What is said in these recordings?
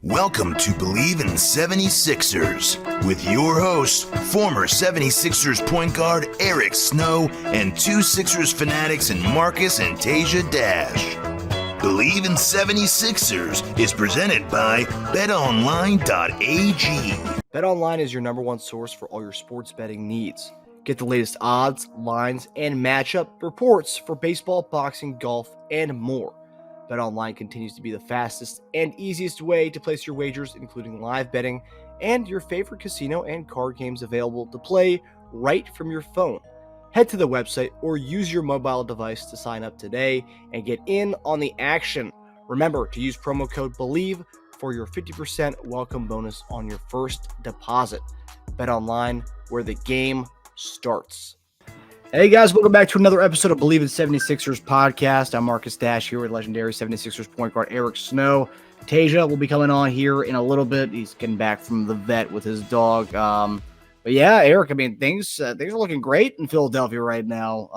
Welcome to Bleav In 76ers with your hosts, former 76ers point guard Eric Snow and two Sixers fanatics in Marcus and Teja Dash. Bleav In 76ers is presented by BetOnline.AG. BetOnline is your number one source for all your sports betting needs. Get the latest odds, lines, and matchup reports for baseball, boxing, golf, and more. BetOnline continues to be the fastest and easiest way to place your wagers, including live betting and your favorite casino and card games available to play right from your phone. Head to the website or use your mobile device to sign up today and get in on the action. Remember to use promo code BLEAV for your 50% welcome bonus on your first deposit. BetOnline, where the game starts. Hey guys, welcome back to another episode of Bleav In 76ers podcast. I'm Marcus Dash here with legendary 76ers point guard Eric Snow. Teja will be coming on here in a little bit. He's getting back from the vet with his dog. But yeah, Eric, I mean, things are looking great in Philadelphia right now.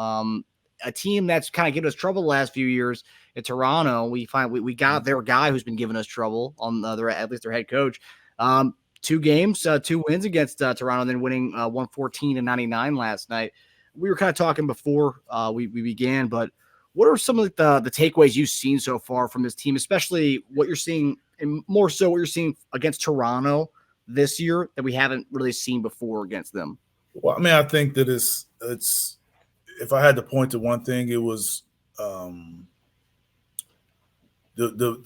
A team that's kind of given us trouble the last few years in Toronto. We got their guy who's been giving us trouble on at least their head coach. 2 games, 2 wins against Toronto, and then winning 114-99 last night. We were kind of talking before we began, but what are some of the takeaways you've seen so far from this team, especially what you're seeing, and more so what you're seeing against Toronto this year that we haven't really seen before against them? Well, I mean, I think that it's if I had to point to one thing, it was the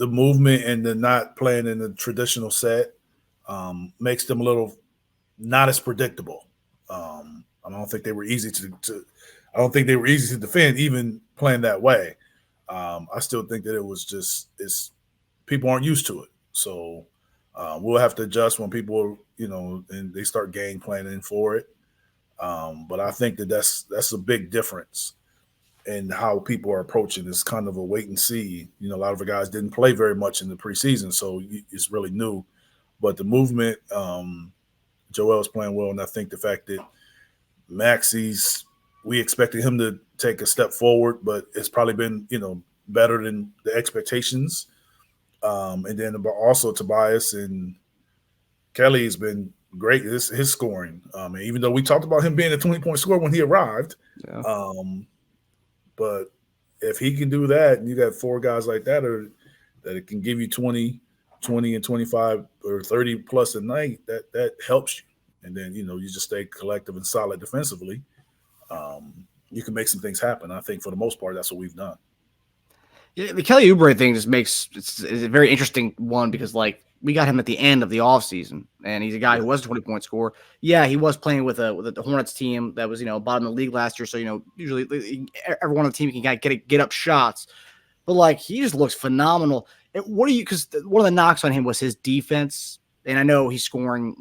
movement and the not playing in the traditional set makes them a little not as predictable. I don't think they were easy I don't think they were easy to defend, even playing that way. I still think that it was just people aren't used to it. So we'll have to adjust when people, and they start game planning for it. But I think that's a big difference in how people are approaching this kind of a wait and see. A lot of the guys didn't play very much in the preseason, so it's really new. But the movement, Joel is playing well, and I think the fact that we expected him to take a step forward, but it's probably been, better than the expectations. And then also Tobias and Kelly has been great. His scoring. And even though we talked about him being a 20-point scorer when he arrived, but if he can do that, and you got 4 guys like that, that it can give you 20 and 25 or 30 plus a night, that helps you. And then, you just stay collective and solid defensively. You can make some things happen. I think for the most part, that's what we've done. Yeah, the Kelly Oubre thing just it's a very interesting one because, we got him at the end of the offseason, and he's a guy who was a 20-point scorer. Yeah, he was playing with the Hornets team that was, bottom of the league last year. So, usually everyone on the team can get up shots. But, he just looks phenomenal. Because one of the knocks on him was his defense. And I know he's scoring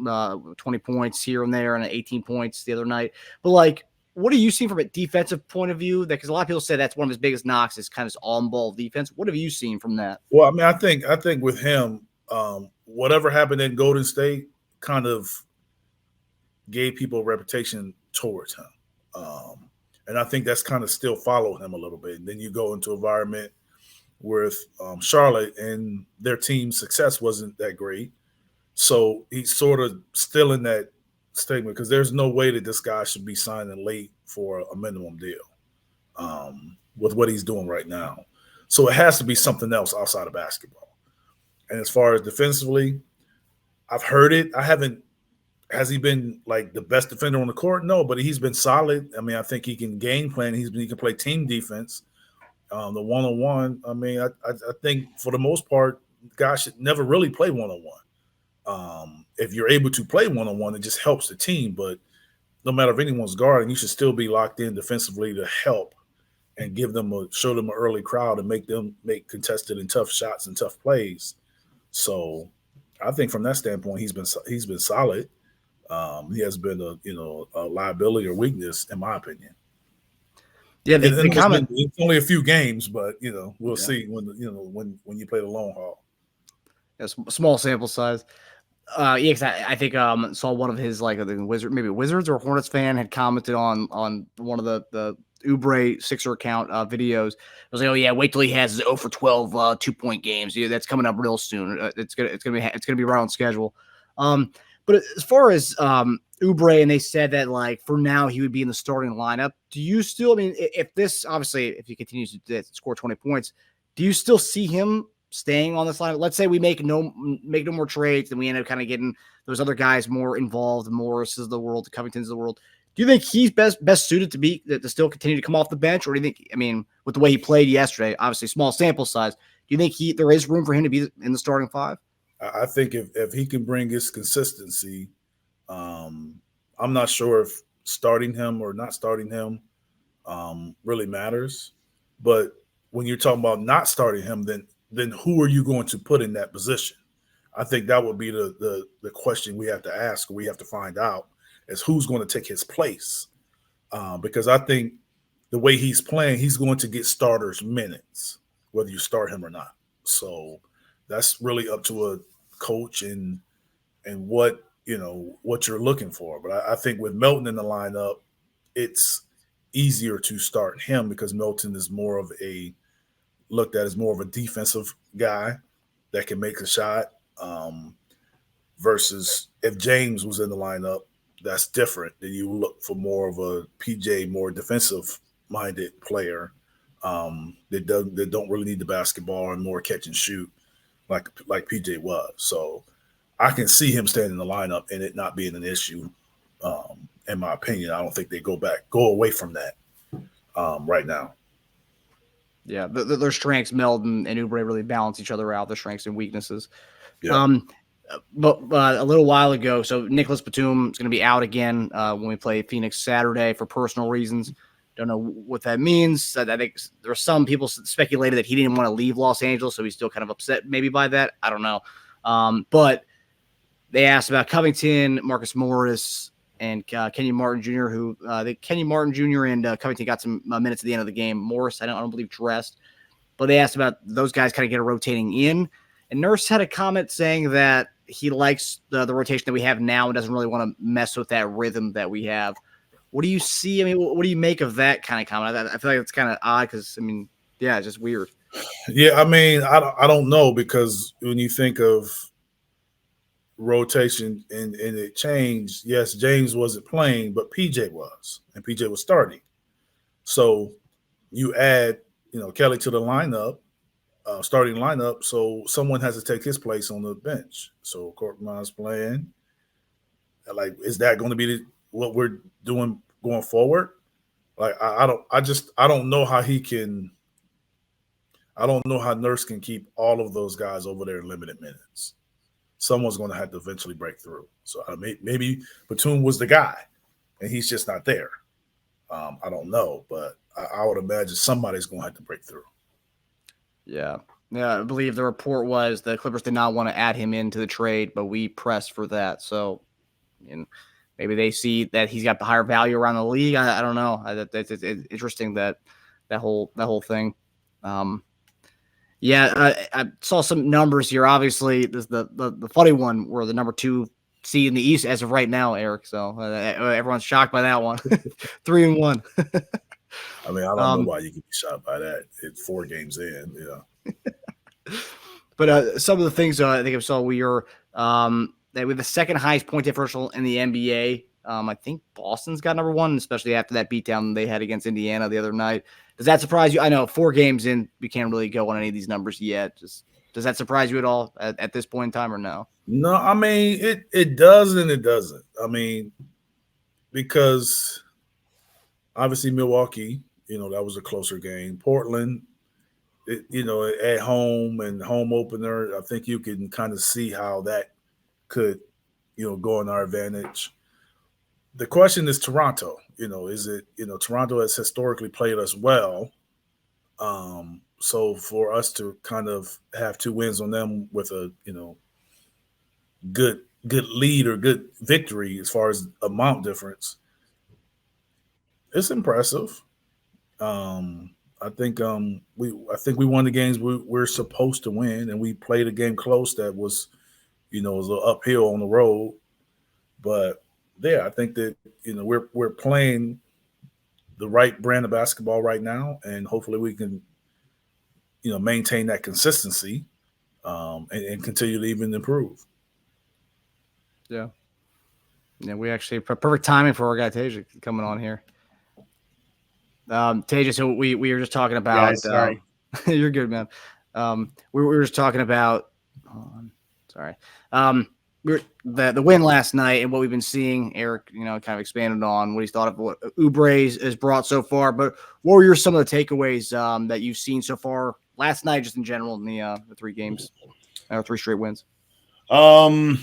20 points here and there and 18 points the other night. But, what are you seeing from a defensive point of view? Because a lot of people say that's one of his biggest knocks is kind of his on-ball defense. What have you seen from that? Well, I mean, I think with him, whatever happened in Golden State kind of gave people a reputation towards him. And I think that's kind of still followed him a little bit. And then you go into an environment with Charlotte, and their team's success wasn't that great. So he's sort of still in that statement because there's no way that this guy should be signing late for a minimum deal with what he's doing right now. So it has to be something else outside of basketball. And as far as defensively, I've heard it. Has he been the best defender on the court? No, but he's been solid. I mean, I think he can game plan. He can play team defense. The one-on-one, I mean, I think for the most part, guys should never really play one-on-one. If you're able to play one-on-one, it just helps the team. But no matter if anyone's guarding, you should still be locked in defensively to help and show them an early crowd and make them make contested and tough shots and tough plays. So I think from that standpoint, he's been solid. He has been a liability or weakness, in my opinion. Yeah, it's only a few games, but we'll see when you play the long haul. Yeah, small sample size. Because I think saw one of his Wizards or Hornets fan had commented on one of the Oubre Sixer account videos. I was like, oh yeah, wait till he has his 0 for 12 2-point games. Yeah, that's coming up real soon. It's gonna be right on schedule. But as far as Oubre, and they said that like for now he would be in the starting lineup. Do you still? I mean, if this obviously if he continues to score 20 points, do you still see him staying on this lineup? Let's say we make no more trades, and we end up kind of getting those other guys more involved, Morris is the world, the Covingtons of the world. Do you think he's best suited to still continue to come off the bench, or do you think? I mean, with the way he played yesterday, obviously small sample size, do you think there is room for him to be in the starting five? I think if he can bring his consistency, I'm not sure if starting him or not starting him really matters. But when you're talking about not starting him, then who are you going to put in that position? I think that would be the question we have to ask, or we have to find out, is who's going to take his place. Because I think the way he's playing, he's going to get starters minutes, whether you start him or not. So that's really up to a coach and what you're looking for. But I think with Melton in the lineup, it's easier to start him because Melton is looked at as more of a defensive guy that can make a shot. Versus if James was in the lineup, that's different. Then you look for more of a PJ, more defensive-minded player that don't really need the basketball and more catch and shoot like PJ was. So I can see him staying in the lineup and it not being an issue. In my opinion, I don't think they go away from that right now. Yeah, their strengths, Melton and Oubre, really balance each other out, their strengths and weaknesses. Yeah. But a little while ago, so Nicholas Batum is going to be out again when we play Phoenix Saturday for personal reasons. Don't know what that means. I think there are some people speculated that he didn't want to leave Los Angeles, so he's still kind of upset maybe by that. I don't know. But they asked about Covington, Marcus Morris, and Kenyon Martin Jr., who Kenyon Martin Jr. and Covington got some minutes at the end of the game. Morris, I don't believe dressed. But they asked about those guys kind of get a rotating in. And Nurse had a comment saying that he likes the rotation that we have now and doesn't really want to mess with that rhythm that we have. What do you see? I mean, what do you make of that kind of comment? I feel like it's kind of odd because, I mean, yeah, it's just weird. Yeah, I mean, I don't know, because when you think of rotation and it changed, yes, James wasn't playing, but PJ was, and PJ was starting. So you add, Kelly to the lineup, starting lineup, so someone has to take his place on the bench. So Korkmaz's playing. Like, is that going to be what we're doing going forward? Like, I don't know how he can. I don't know how Nurse can keep all of those guys over there in limited minutes. Someone's going to have to eventually break through. So maybe Batum was the guy, and he's just not there. I don't know, but I would imagine somebody's going to have to break through. Yeah, I believe the report was the Clippers did not want to add him into the trade, but we pressed for that. So, maybe they see that he's got the higher value around the league. I don't know. It's interesting that whole thing. I saw some numbers here. Obviously, the funny one, we're the number 2 seed in the East as of right now, Eric. So everyone's shocked by that one. 3-1. I mean, I don't know why you can be shocked by that. It's 4 games in, yeah. But some of the things I think I saw, we are that with the second highest point differential in the NBA. I think Boston's got number 1, especially after that beatdown they had against Indiana the other night. Does that surprise you? I know 4 games in, we can't really go on any of these numbers yet. Just does that surprise you at all at this point in time, or no? No, I mean, it does and it doesn't. I mean, because obviously Milwaukee, that was a closer game. Portland, at home and home opener, I think you can kind of see how that could, go in our advantage. The question is Toronto. Is it, Toronto has historically played us well. So for us to kind of have 2 wins on them with a, good lead or good victory as far as amount difference, it's impressive. I think we won the games we're supposed to win, and we played a game close that was, was a little uphill on the road. But yeah, I think that we're playing the right brand of basketball right now, and hopefully we can, maintain that consistency and continue to even improve. Yeah. Yeah, we actually perfect timing for our guy Teja coming on here. Teja, so we were just talking about. Guys, sorry. You're good, man. We were just talking about. Sorry. The win last night and what we've been seeing. Eric, kind of expanded on what he's thought of what Oubre has brought so far. But what were some of the takeaways that you've seen so far last night, just in general, in the 3 games or 3 straight wins? So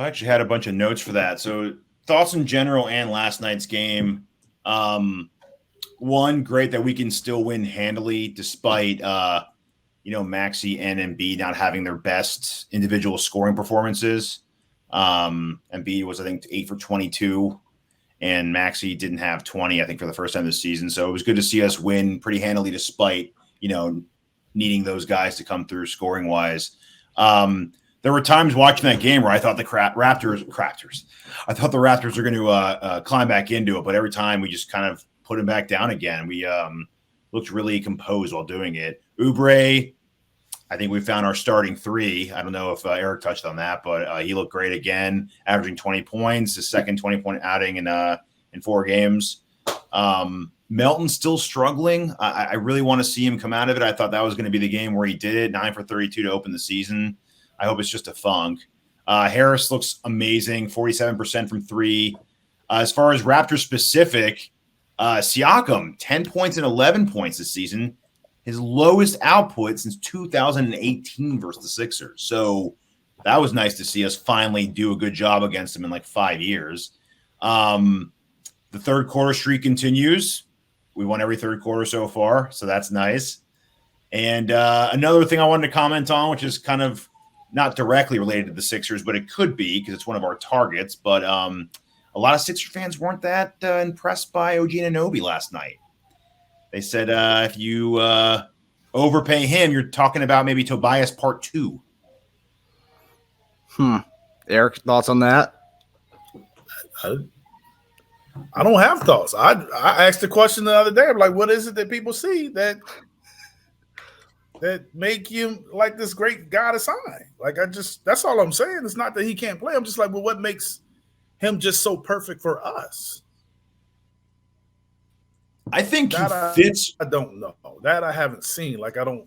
I actually had a bunch of notes for that. So thoughts in general and last night's game. One, great that we can still win handily despite Maxey and Embiid not having their best individual scoring performances. Embiid was, I think, 8 for 22, and Maxey didn't have 20, I think, for the first time this season. So it was good to see us win pretty handily despite, needing those guys to come through scoring wise. There were times watching that game where I thought the Raptors were going to climb back into it, but every time we just kind of put them back down again. We looked really composed while doing it. Oubre, I think we found our starting 3. I don't know if Eric touched on that, but he looked great again, averaging 20 points, his second 20-point outing in 4 games. Melton's still struggling. I really want to see him come out of it. I thought that was going to be the game where he did it, 9 for 32 to open the season. I hope it's just a funk. Harris looks amazing, 47% from 3. As far as Raptors specific, Siakam, 10 points and 11 points this season, his lowest output since 2018 versus the Sixers. So that was nice to see us finally do a good job against him in like 5 years. The third quarter streak continues. We won every third quarter so far, so that's nice. And another thing I wanted to comment on, which is kind of not directly related to the Sixers, but it could be because it's one of our targets. But a lot of Sixer fans weren't that impressed by OG Anunoby last night. They said if you overpay him, you're talking about maybe Tobias Part 2. Eric, thoughts on that? I don't have thoughts. I asked the question the other day. I'm like, what is it that people see that make you like this great guy to sign? Like, that's all I'm saying. It's not that he can't play. I'm just like, well, what makes him just so perfect for us? I think he fits. I don't know. That I haven't seen. Like, I don't.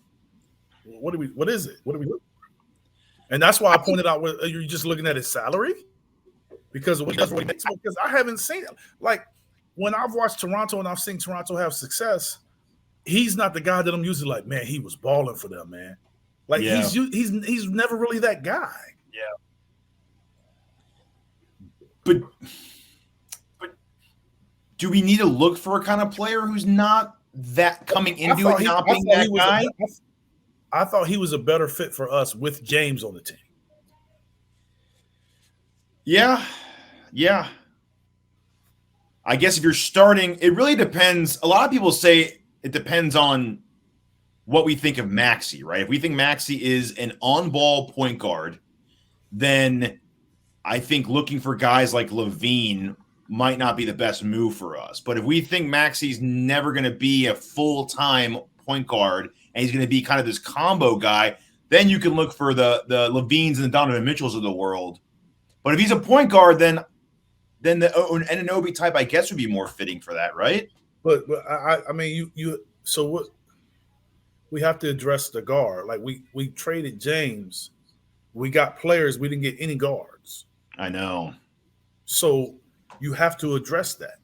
What is it? What do we look for? And that's why I pointed out, are you just looking at his salary? Because of what he makes? Because I haven't seen it. Like, when I've watched Toronto and I've seen Toronto have success, he's not the guy that I'm usually like, man, he was balling for them, man. Like, he's never really that guy. Yeah. But do we need to look for a kind of player who's not that coming into it, not being that guy? I thought he was a better fit for us with James on the team. Yeah. I guess if you're starting, it really depends. A lot of people say it depends on what we think of Maxey, right? If we think Maxey is an on-ball point guard, then I think looking for guys like LaVine might not be the best move for us. But if we think Maxey's never going to be a full-time point guard and he's going to be kind of this combo guy, then you can look for the LaVines and the Donovan Mitchells of the world. But if he's a point guard, then the Anunoby type, I guess, would be more fitting for that, right? But I mean, so what? We have to address the guard. Like, we traded James. We got players. We didn't get any guards. I know. So you have to address that.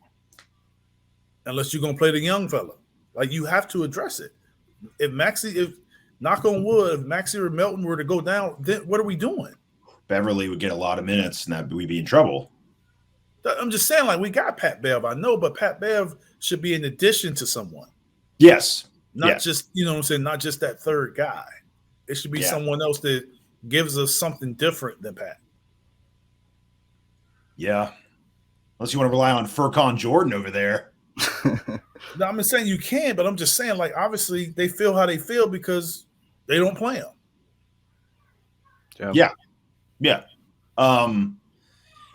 Unless you're going to play the young fella. Like, you have to address it. If knock on wood, if Maxey or Melton were to go down, then what are we doing? Beverly would get a lot of minutes and we'd be in trouble. I'm just saying, like, we got Pat Bev. I know, but Pat Bev should be in addition to someone. Yes. Not just, you know what I'm saying, not just that third guy. It should be someone else that gives us something different than Pat. Yeah. Unless you want to rely on Furkan Jordan over there. No, I'm not saying you can, but I'm just saying, like, obviously they feel how they feel because they don't play him. Yeah.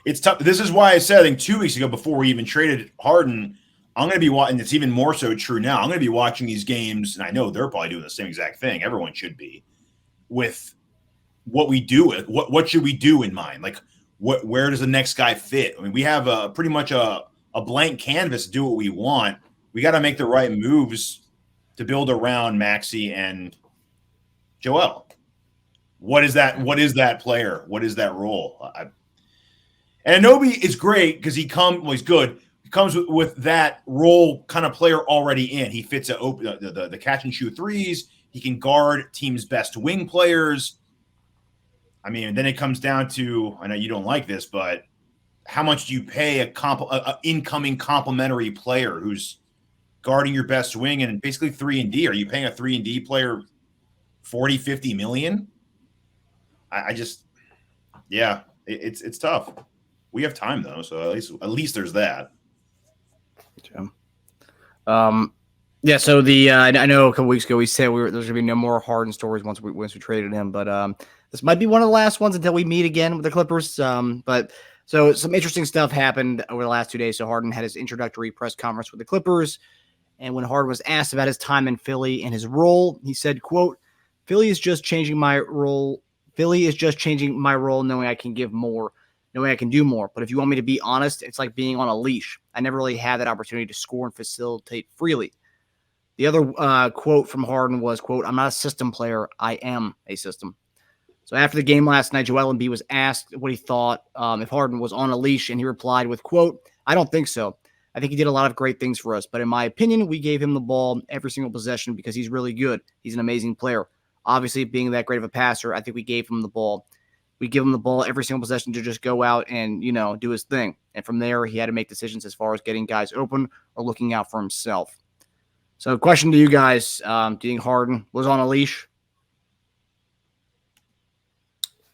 it's tough. This is why I said, I think 2 weeks ago, before we even traded Harden, I'm going to be watching. It's even more so true now. I'm going to be watching these games, and I know they're probably doing the same exact thing. Everyone should be, with what we do. What should we do in mind? Like, where does the next guy fit? I mean, we have pretty much a blank canvas to do what we want. We got to make the right moves to build around Maxey and Joel. What is that? What is that player? What is that role? And Anunoby is great because he's good. He comes with that role kind of player already in. He fits the catch and shoot threes. He can guard teams' best wing players. I mean, then it comes down to, I know you don't like this, but how much do you pay a incoming complimentary player who's guarding your best wing and basically 3-and-D? Are you paying a 3-and-D player 40, 50 million? It's tough. We have time though, so at least there's that. Yeah. So I know a couple weeks ago we said there's gonna be no more Harden stories once we traded him, but this might be one of the last ones until we meet again with the Clippers. But so some interesting stuff happened over the last 2 days. So Harden had his introductory press conference with the Clippers, and when Harden was asked about his time in Philly and his role, he said, "quote Philly is just changing my role. Philly is just changing my role, knowing I can give more, knowing I can do more. But if you want me to be honest, it's like being on a leash. I never really had that opportunity to score and facilitate freely." The other quote from Harden was, quote, "I'm not a system player. I am a system." So after the game last night, Joel Embiid was asked what he thought if Harden was on a leash, and he replied with, quote, "I don't think so. I think he did a lot of great things for us. But in my opinion, we gave him the ball every single possession because he's really good. He's an amazing player. Obviously, being that great of a passer, I think we gave him the ball. We give him the ball every single possession to just go out and, do his thing. And from there, he had to make decisions as far as getting guys open or looking out for himself." So question to you guys, do you think Harden was on a leash?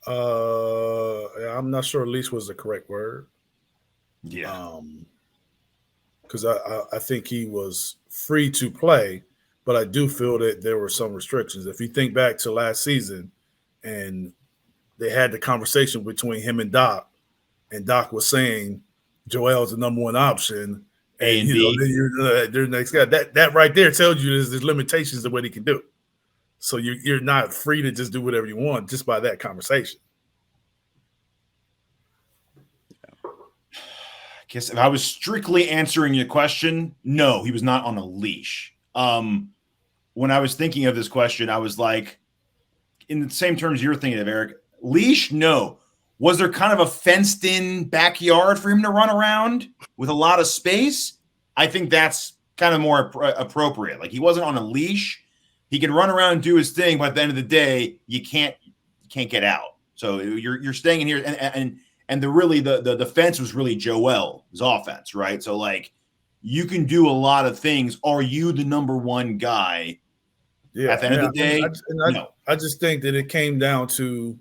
I'm not sure leash was the correct word. Yeah. Because I think he was free to play, but I do feel that there were some restrictions. If you think back to last season, and they had the conversation between him and Doc was saying Joel's the number one option, and then you're the next guy. That right there tells you there's limitations to what he can do. So you're not free to just do whatever you want just by that conversation. I guess if I was strictly answering your question, no, he was not on a leash. When I was thinking of this question, I was like, in the same terms you're thinking of, Eric, leash, no. Was there kind of a fenced-in backyard for him to run around with a lot of space? I think that's kind of more appropriate. Like, he wasn't on a leash. He can run around and do his thing, but at the end of the day, you can't get out. So you're staying in here, and the fence was really Joel's offense, right? So, like, you can do a lot of things. Are you the number one guy? Yeah, at the end of the day, no. I just think that it came down to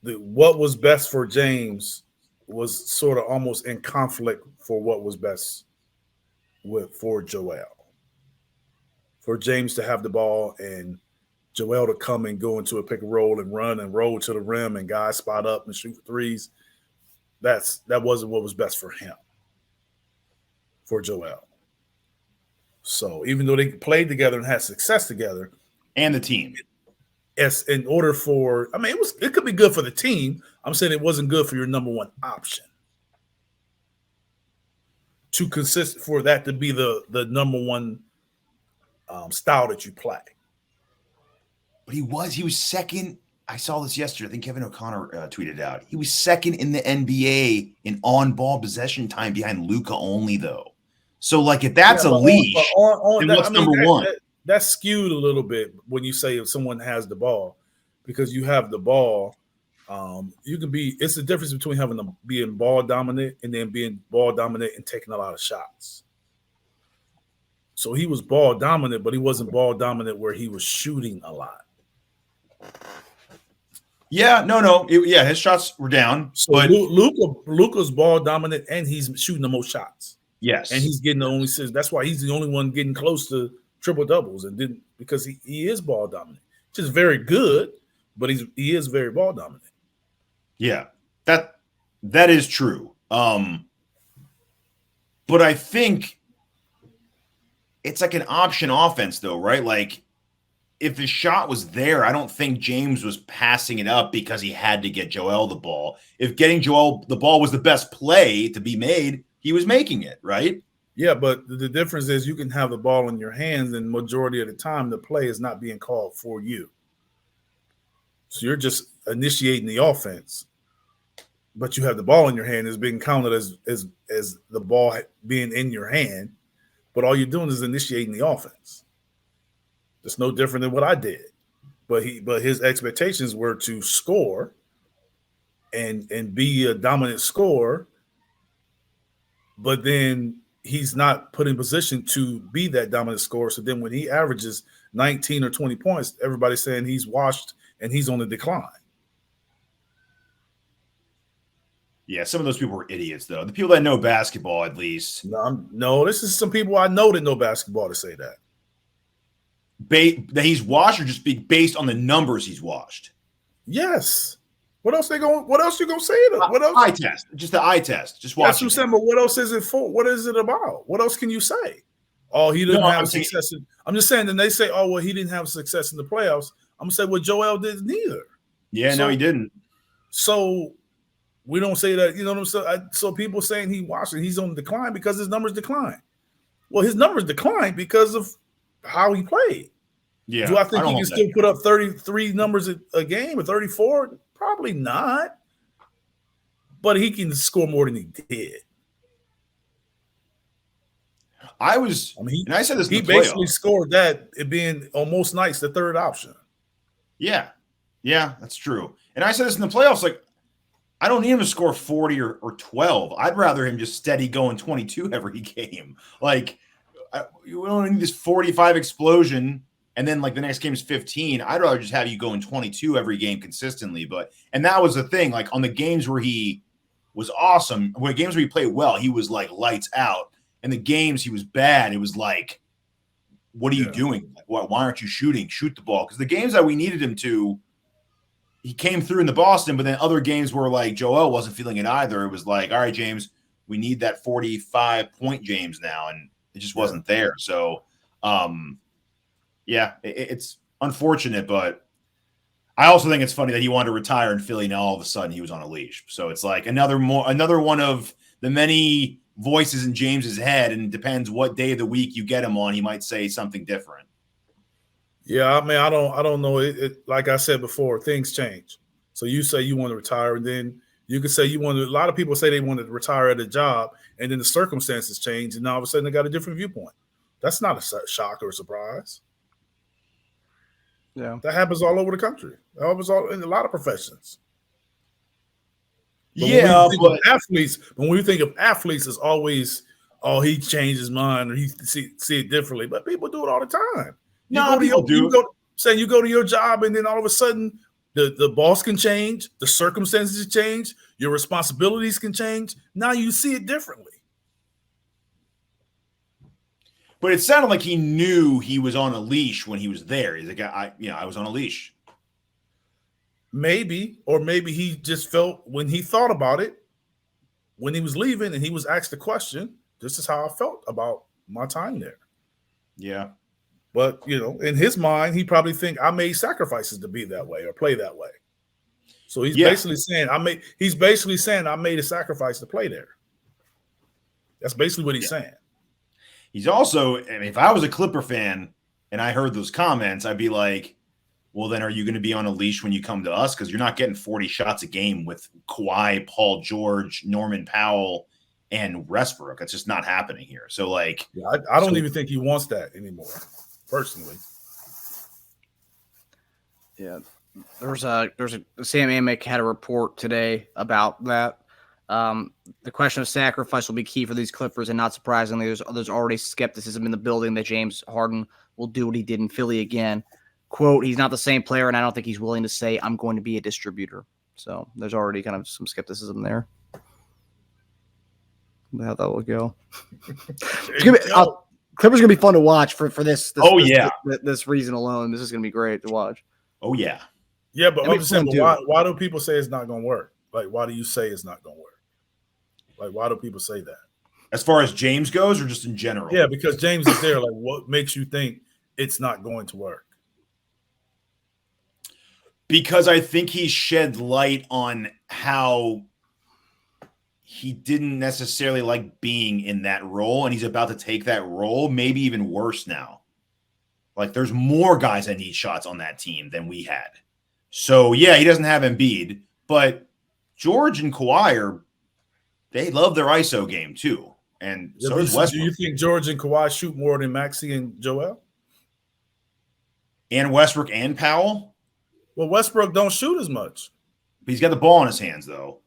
what was best for James was sort of almost in conflict for what was best for Joel. For James to have the ball and Joel to come and go into a pick and roll and run and roll to the rim and guys spot up and shoot threes, that wasn't what was best for him, for Joel. So even though they played together and had success together, and the team, as in order for, I mean, it could be good for the team. I'm saying it wasn't good for your number one option to consist for that to be the number one style that you play. But he was second. I saw this yesterday. I think Kevin O'Connor tweeted out. He was second in the NBA in on-ball possession time behind Luka only, though. So, like, if that's a leash, then what's number one? That's skewed a little bit when you say if someone has the ball, because you have the ball. You can be. It's the difference between being ball dominant and then being ball dominant and taking a lot of shots. So he was ball dominant, but he wasn't ball dominant where he was shooting a lot. Yeah, no. His shots were down. So but Luka's ball dominant, and he's shooting the most shots. Yes, and he's getting the only assists. That's why he's the only one getting close to triple doubles, and didn't because he is ball dominant, which is very good, but he is very ball dominant. Yeah, that is true. But I think it's like an option offense, though, right? Like, if the shot was there, I don't think James was passing it up because he had to get Joel the ball. If getting Joel the ball was the best play to be made, he was making it, right? Yeah, but the difference is you can have the ball in your hands, and majority of the time the play is not being called for you. So you're just initiating the offense, but you have the ball in your hand is being counted as the ball being in your hand, but all you're doing is initiating the offense. It's no different than what I did. But his expectations were to score and be a dominant scorer, but then he's not put in position to be that dominant scorer. So then when he averages 19 or 20 points, everybody's saying he's washed and he's on the decline. Yeah, some of those people were idiots, though. The people that know basketball, at least. No, this is some people I know that know basketball to say that. That he's washed, or just be based on the numbers he's washed? Yes. What else you gonna say? What else? Eye test. Just the eye test. Just watch. That's what I'm saying, but what else is it for? What is it about? What else can you say? Oh, he didn't have success. I'm just saying, then they say, oh, well, he didn't have success in the playoffs. I'm gonna say, well, Joel didn't either. Yeah, no, he didn't. So we don't say that, you know what I'm saying? So people saying he watched it, he's on the decline because his numbers decline. Well, his numbers decline because of how he played. Yeah. Do I think he can still put up 33 numbers a game or 34? Probably not. But he can score more than he did. I said this. He basically scored that, it being on most nights the third option. Yeah, that's true. And I said this in the playoffs. Like, I don't need him to score 40 or 12. I'd rather him just steady going 22 every game. Like, you don't need this 45 explosion, and then like the next game is 15. I'd rather just have you going 22 every game consistently. And that was the thing. Like, on the games where he was awesome, when games where he played well, he was like lights out. And the games he was bad, it was like, what are you doing? Like, why aren't you shooting? Shoot the ball. Because the games that we needed him to, he came through in the Boston, but then other games where like Joel wasn't feeling it either. It was like, all right, James, we need that 45-point James now. And it just wasn't there. So, it's unfortunate, but I also think it's funny that he wanted to retire in Philly. Now all of a sudden he was on a leash. So it's like another one of the many voices in James's head, and it depends what day of the week you get him on. He might say something different. Yeah, I mean, I don't know. It like I said before, things change. So you say you want to retire, and then you could say you want to. A lot of people say they want to retire at a job, and then the circumstances change, and all of a sudden they got a different viewpoint. That's not a shock or a surprise. Yeah, that happens all over the country. That happens in a lot of professions. But when we think of athletes, it's always, oh, he changed his mind or he see it differently. But people do it all the time. You go to your job, and then all of a sudden the boss can change, the circumstances change, your responsibilities can change. Now you see it differently. But it sounded like he knew he was on a leash when he was there. He's like, I was on a leash. Maybe, or maybe he just felt when he thought about it, when he was leaving and he was asked the question, this is how I felt about my time there. Yeah. But, in his mind, he probably think I made sacrifices to be that way or play that way. So he's basically saying I made a sacrifice to play there. That's basically what he's saying. He's also, if I was a Clipper fan and I heard those comments, I'd be like, well, then are you going to be on a leash when you come to us? Because you're not getting 40 shots a game with Kawhi, Paul George, Norman Powell, and Westbrook. That's just not happening here. So, I don't even think he wants that anymore, personally. Yeah, there's a Sam Amick had a report today about that. The question of sacrifice will be key for these Clippers, and not surprisingly, there's already skepticism in the building that James Harden will do what he did in Philly again. Quote, he's not the same player, and I don't think he's willing to say, I'm going to be a distributor. So there's already kind of some skepticism there. How that will go. Clippers are going to be fun to watch for this. This reason alone. This is going to be great to watch. Oh, yeah. Yeah, but I'm just saying, why do people say it's not going to work? Like, why do you say it's not going to work? Like, why do people say that? As far as James goes, or just in general? Yeah, because James is there. Like, what makes you think it's not going to work? Because I think he shed light on how he didn't necessarily like being in that role, and he's about to take that role, maybe even worse now. Like, there's more guys that need shots on that team than we had. So, yeah, he doesn't have Embiid, but George and Kawhi they love their ISO game too. And so does Westbrook. Do you think George and Kawhi shoot more than Maxey and Joel? And Westbrook and Powell? Well, Westbrook don't shoot as much. But he's got the ball in his hands, though.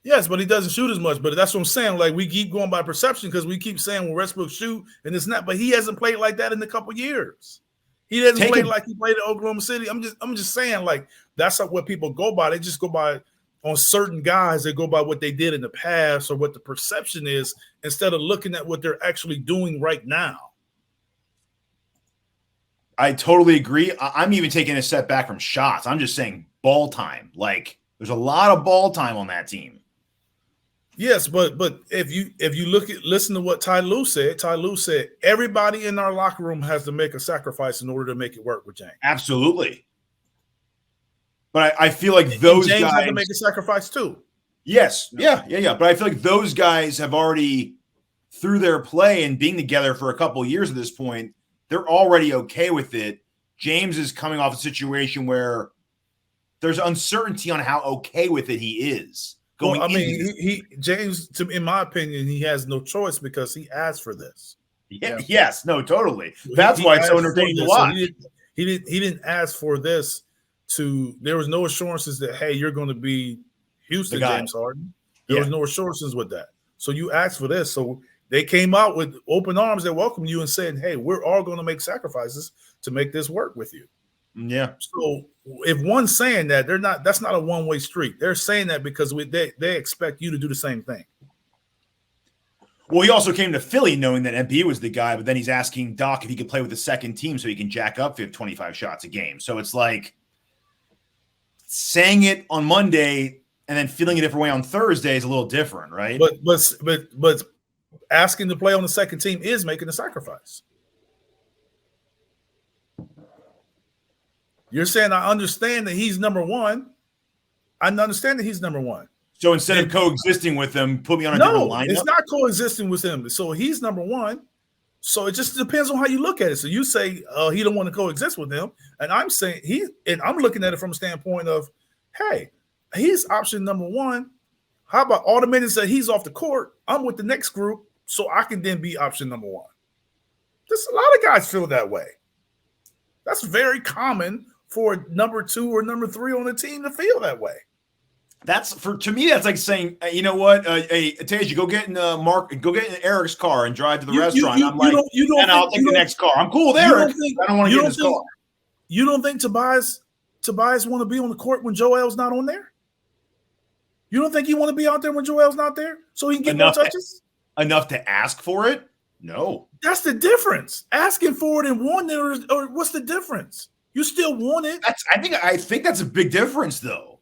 Yes, but he doesn't shoot as much. But that's what I'm saying. Like, we keep going by perception because we keep saying, well, Westbrook shoot, and it's not. But he hasn't played like that in a couple years. He doesn't play like he played at Oklahoma City. I'm just saying, like, that's not what people go by. They just go by on certain guys. They go by what they did in the past or what the perception is instead of looking at what they're actually doing right now. I totally agree. I'm even taking a step back from shots. I'm just saying ball time. Like, there's a lot of ball time on that team. Yes, but if you listen to what Ty Lue said everybody in our locker room has to make a sacrifice in order to make it work with James. Absolutely. But I feel like those James guys have to make a sacrifice too. Yes. Yeah. But I feel like those guys have already, through their play and being together for a couple of years at this point, they're already okay with it. James is coming off a situation where there's uncertainty on how okay with it he is. Well, I mean, James, in my opinion, he has no choice because he asked for this. Yeah. Yes. No. Totally. That's why it's so entertaining to watch. So he didn't ask for this. There was no assurances that, hey, you're going to be Houston James Harden. There was no assurances with that. So you asked for this. So they came out with open arms that welcomed you and said, hey, we're all going to make sacrifices to make this work with you. Yeah. So if one's saying that, that's not a one-way street. They're saying that because they expect you to do the same thing. Well, he also came to Philly knowing that Embiid was the guy, but then he's asking Doc if he could play with the second team so he can jack up 25 shots a game. So it's like saying it on Monday and then feeling a different way on Thursday is a little different, right? But asking to play on the second team is making a sacrifice. You're saying I understand that he's number one. I understand that he's number one. So instead of coexisting with him, put me on a different lineup? It's not coexisting with him. So he's number one. So it just depends on how you look at it. So you say he don't want to coexist with him, and I'm saying I'm looking at it from a standpoint of, hey, he's option number one. How about all the minutes that he's off the court, I'm with the next group, so I can then be option number one. Just a lot of guys feel that way. That's very common for number two or number three on the team to feel that way. To me, that's like saying, you know what, hey, Teja, go get in Eric's car and drive to the restaurant. I'll take the next car. I'm cool with Eric. I don't want to get in his car. You don't think Tobias want to be on the court when Joel's not on there? You don't think he want to be out there when Joel's not there so he can get more touches? Enough to ask for it? No. That's the difference. Asking for it and wanting it, or what's the difference? You still want it. I think that's a big difference, though.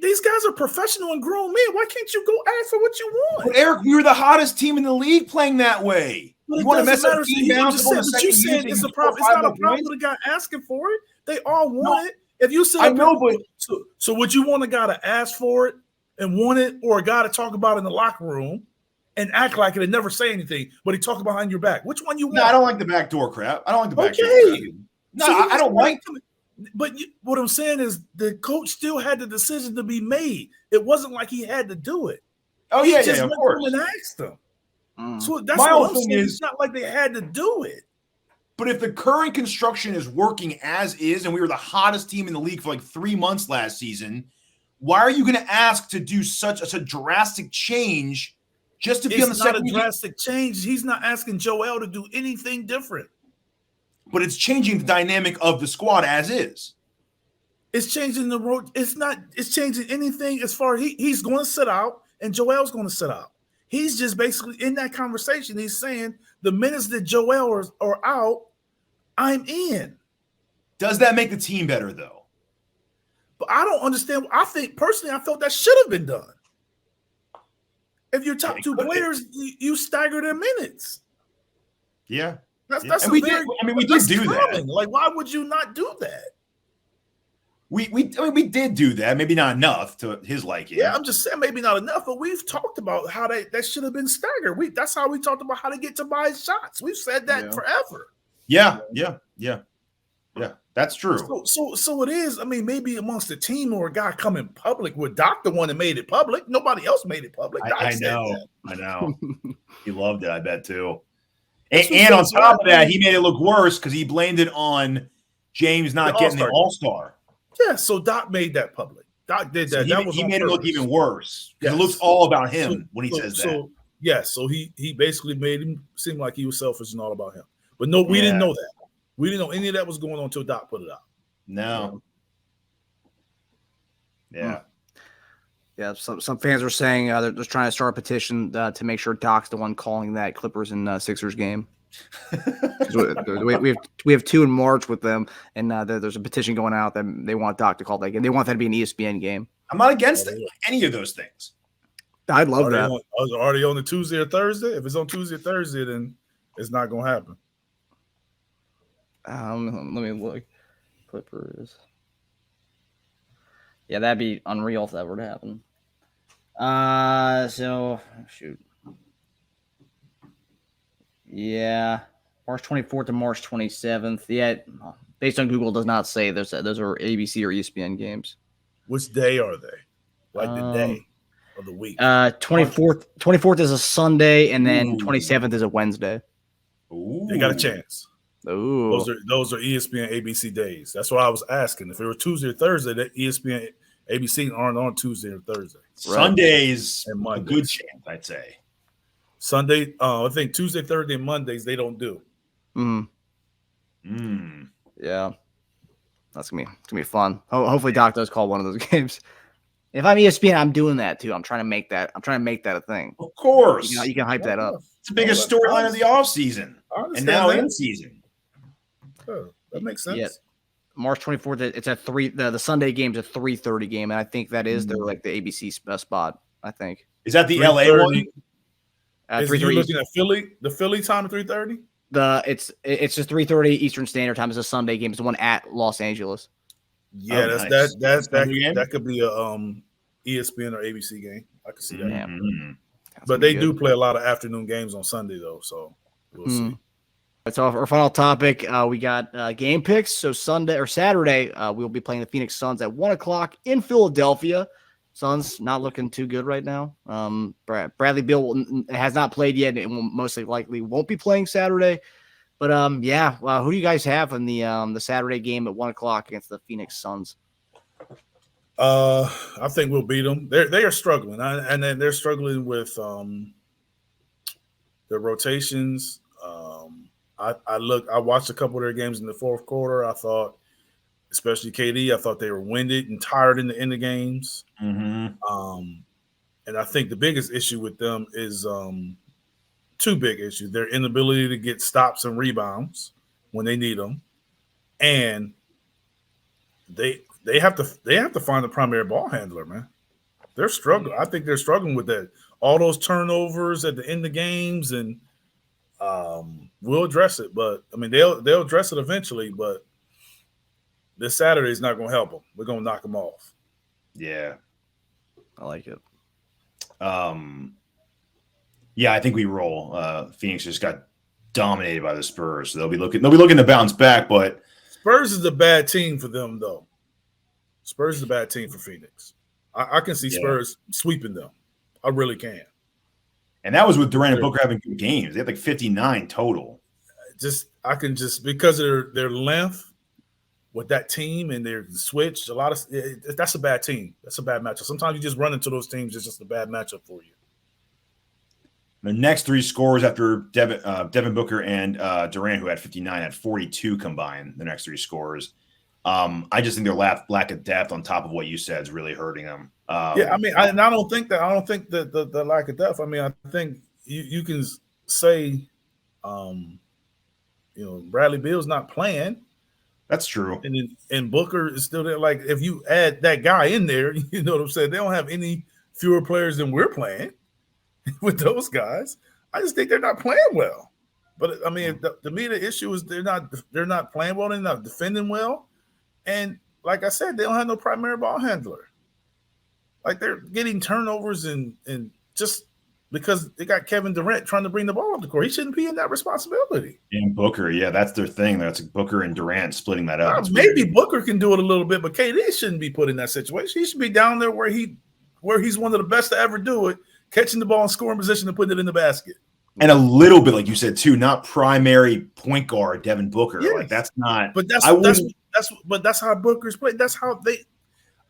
These guys are professional and grown men. Why can't you go ask for what you want? But Eric, we were the hottest team in the league playing that way. You want to mess up team down? But you said it's a problem. It's not a problem with a guy asking for it. They all want it. If you said, I know, but so would you want a guy to ask for it and want it, or a guy to talk about it in the locker room and act like it and never say anything, but he talk behind your back? Which one you want? No, I don't like the backdoor crap. I don't like the backdoor crap. No, so I don't like it. But what I'm saying is the coach still had the decision to be made. It wasn't like he had to do it. Oh, he yeah, just of went course. And asked them. So that's my what whole thing saying. is, it's not like they had to do it. But if the current construction is working as is, and we were the hottest team in the league for like 3 months last season, why are you going to ask to do such a drastic change just to be on the second? It's not a drastic change. He's not asking Joel to do anything different. But it's changing the dynamic of the squad as is. It's changing the road. It's changing anything as far as he's going to sit out and Joel's going to sit out. He's just basically in that conversation. He's saying the minutes that Joel are out, I'm in. Does that make the team better, though? But I don't understand. I think personally, I felt that should have been done. If your top two players, you stagger their minutes. Yeah. That's we did do that. Like, why would you not do that? We did do that. Maybe not enough to his liking. Yeah, I'm just saying maybe not enough, but we've talked about how that should have been staggered. That's how we talked about how to get to buy shots. We've said that forever. Yeah. That's true. So it is. I mean, maybe amongst the team or a guy coming public with Doc, the one that made it public. Nobody else made it public. I know. He loved it, I bet, too. And on top of that, he made it look worse because he blamed it on James not getting the All-Star. Yeah, so Doc made that public. Doc did that. So he made it look even worse. Yes. It looks all about him when he says that. So he basically made him seem like he was selfish and all about him. But no, we didn't know that. We didn't know any of that was going on until Doc put it out. No. Yeah. Yeah, some fans are saying they're just trying to start a petition to make sure Doc's the one calling that Clippers and Sixers game. we have 2 in March with them, and there's a petition going out that they want Doc to call that game. They want that to be an ESPN game. I'm not against any of those things. I'd love that. Already on the Tuesday or Thursday? If it's on Tuesday or Thursday, then it's not going to happen. Let me look. Clippers. Yeah, that'd be unreal if that were to happen. So shoot. Yeah, March 24th to March 27th. Yeah, based on Google, does not say those are ABC or ESPN games. Which day are they? Like the day of the week? 24th is a Sunday, and then 27th is a Wednesday. Ooh. They got a chance. Ooh. Those are ESPN ABC days. That's what I was asking. If it were Tuesday or Thursday, that ESPN ABC aren't on Tuesday or Thursday. Sundays a good chance, I'd say. Sunday, I think Tuesday, Thursday, and Mondays they don't do. Yeah, that's gonna be fun. Hopefully, Doc does call one of those games. If I'm ESPN, I'm doing that too. I'm trying to make that a thing. Of course, you can hype that up. It's the biggest storyline of the offseason, and now in season. Oh, that makes sense. Yeah. March 24th, it's at 3. The Sunday game's a 3:30 game, and I think that is their the ABC spot. I think. Is that the LA one? Is you looking at Philly? The Philly time at 3:30? It's just 3:30 Eastern Standard Time. It's a Sunday game. It's the one at Los Angeles. Yeah, that could be a ESPN or ABC game. I could see that. Mm-hmm. But they do play a lot of afternoon games on Sunday though, so we'll see. So our final topic, we got game picks. So Sunday or Saturday, we'll be playing the Phoenix Suns at 1:00 in Philadelphia. Suns not looking too good right now. Bradley Beal has not played yet, and most likely won't be playing Saturday. But who do you guys have in the Saturday game at 1:00 against the Phoenix Suns? I think we'll beat them. They are struggling, and then they're struggling with their rotations. I watched a couple of their games in the fourth quarter. I thought, especially KD, I thought they were winded and tired in the games. Mm-hmm. And I think the biggest issue with them is 2 big issues: their inability to get stops and rebounds when they need them, and they have to find a primary ball handler. Man, they're struggling. I think they're struggling with that. All those turnovers at the end of games, and we'll address it. But I mean, they'll address it eventually. But this Saturday is not going to help them. We're going to knock them off. Yeah, I like it. Yeah, I think we roll. Phoenix just got dominated by the Spurs, so they'll be looking to bounce back. But Spurs is a bad team for them, though. Spurs is a bad team for Phoenix. I can see Spurs sweeping them. I really can. And that was with Durant and Booker having good games. They had like 59 total. I can because of their length with that team and their switch. That's a bad team. That's a bad matchup. Sometimes you just run into those teams. It's just a bad matchup for you. The next 3 scores after Devin Booker and Durant, who had 59, had 42 combined. The next 3 scores. I just think their lack of depth on top of what you said is really hurting them. I mean, I don't think that. I don't think that the lack of depth. I mean, I think you can say, Bradley Beal's not playing. That's true. And Booker is still there. Like, if you add that guy in there, you know what I'm saying? They don't have any fewer players than we're playing with those guys. I just think they're not playing well. But I mean, to me, the issue is they're not playing well. They're not defending well. And like I said, they don't have no primary ball handler. Like, they're getting turnovers and just because they got Kevin Durant trying to bring the ball up the court. He shouldn't be in that responsibility. And Booker, yeah, that's their thing. That's Booker and Durant splitting that up. Maybe Booker can do it a little bit, but KD shouldn't be put in that situation. He should be down there where he's one of the best to ever do it, catching the ball in scoring position and putting it in the basket. And a little bit, like you said too, not primary point guard Devin Booker. Yes. Like, that's not. But that's how Booker's played. That's how they.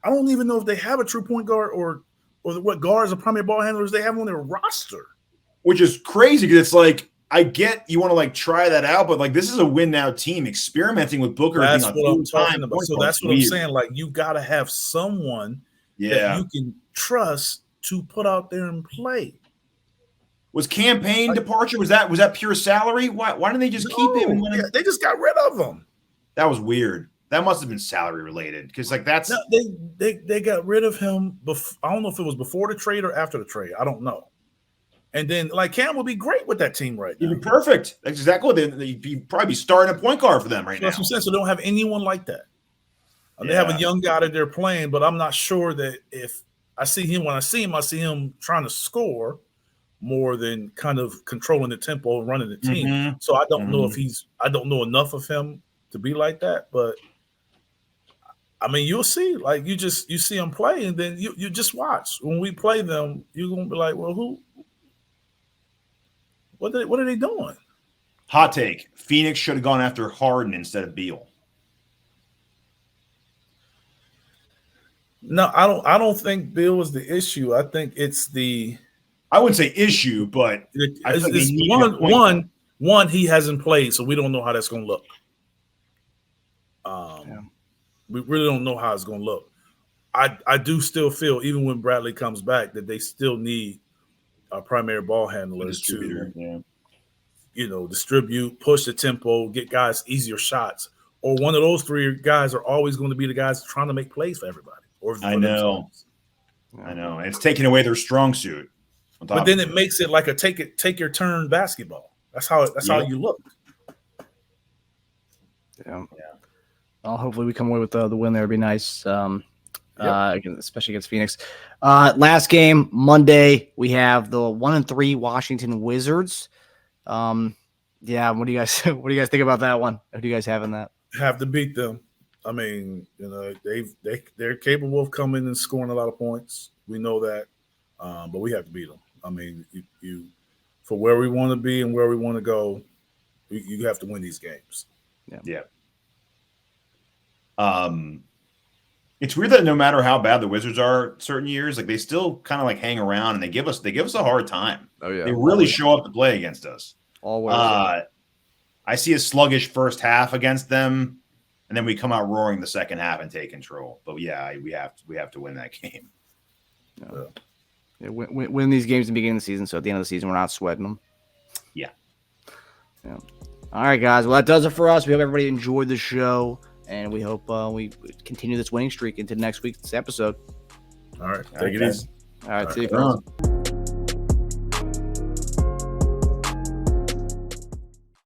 I don't even know if they have a true point guard or what guards or primary ball handlers they have on their roster. Which is crazy because it's like, I get you want to like try that out, but like, this is a win now team experimenting with Booker. That's what I'm talking about. So that's what I'm saying. Like, you got to have someone that you can trust to put out there and play. Was campaign departure? Was that pure salary? Why didn't they just keep him? They just got rid of him. That was weird. That must have been salary related because like that's they got rid of him. I don't know if it was before the trade or after the trade. I don't know. And then like Cam would be great with that team right now. He'd be perfect. That's exactly what they'd probably be starting a point guard for them right now. That's what I'm saying. So they don't have anyone like that. They have a young guy that they're playing, but I'm not sure that if I see him I see him trying to score more than kind of controlling the tempo and running the team. Mm-hmm. So I don't know I don't know enough of him to be like that, but I mean, you'll see. Like, you see them play, and then you just watch. When we play them, you're gonna be like, well, what are they doing? Hot take: Phoenix should have gone after Harden instead of Beal. No, I don't think Beal is the issue. I think it's I wouldn't say issue, but it's one he hasn't played, so we don't know how that's gonna look. We really don't know how it's going to look. I do still feel, even when Bradley comes back, that they still need a primary ball handler to, distribute, push the tempo, get guys easier shots. Or one of those three guys are always going to be the guys trying to make plays for everybody. I know. And it's taking away their strong suit. But then it makes it like a take your turn basketball. That's how you look. Yeah. Well, hopefully we come away with the win there. It'd be nice, especially against Phoenix. Last game, Monday, we have the 1-3 Washington Wizards. What do you guys think about that one? Who do you guys have in that? Have to beat them. I mean, they're capable of coming and scoring a lot of points. We know that, but we have to beat them. I mean, you for where we want to be and where we want to go, you have to win these games. Yeah. It's weird that no matter how bad the Wizards are certain years, like they still kind of like hang around and they give us a hard time. Oh yeah. They really show up to play against us. Always. I see a sluggish first half against them, and then we come out roaring the second half and take control. But yeah, we have to win that game. Win these games in the beginning of the season, so at the end of the season we're not sweating them. Yeah. All right, guys. Well, that does it for us. We hope everybody enjoyed the show. And we hope we continue this winning streak into next week's episode. All right. Take it easy. All right. See you, friends.